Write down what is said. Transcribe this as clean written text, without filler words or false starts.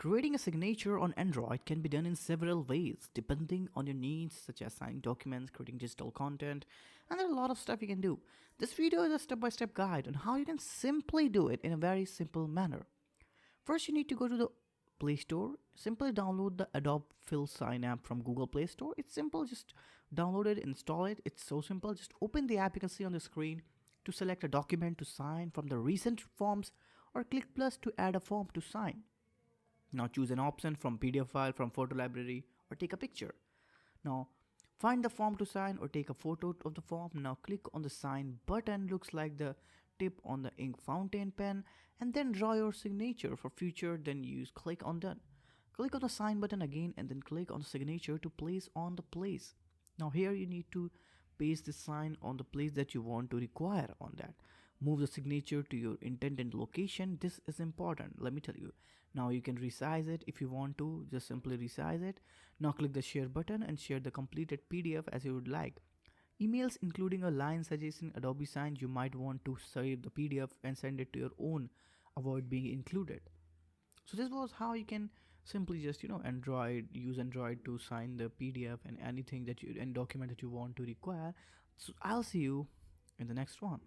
Creating a signature on Android can be done in several ways depending on your needs, such as signing documents, creating digital content, and there are a lot of stuff you can do. This video is a step by step guide on how you can simply do it in a very simple manner. First, you need to go to the Play Store. Simply download the Adobe Fill Sign app from Google Play Store. It's simple, just download it, install it. It's so simple. Just open the app you can see on the screen to select a document to sign from the recent forms or click plus to add a form to sign. Now choose an option from PDF file, from photo library, or take a picture. Now find the form to sign or take a photo of the form. Now click on the sign button, looks like the tip on the ink fountain pen, and then draw your signature. For future, then use click on done. Click on the sign button again and then click on signature to place on the place. Now here you need to paste the sign on the place that you want to require on that. Move the signature to your intended location. This is important, let me tell you. Now you can resize it if you want to, just simply resize it. Now click the share button and share the completed PDF as you would like. Emails including a line suggesting Adobe Sign, you might want to save the PDF and send it to your own, avoid being included. So this was how you can simply just use Android to sign the PDF and anything that you and document that you want to require. So I'll see you in the next one.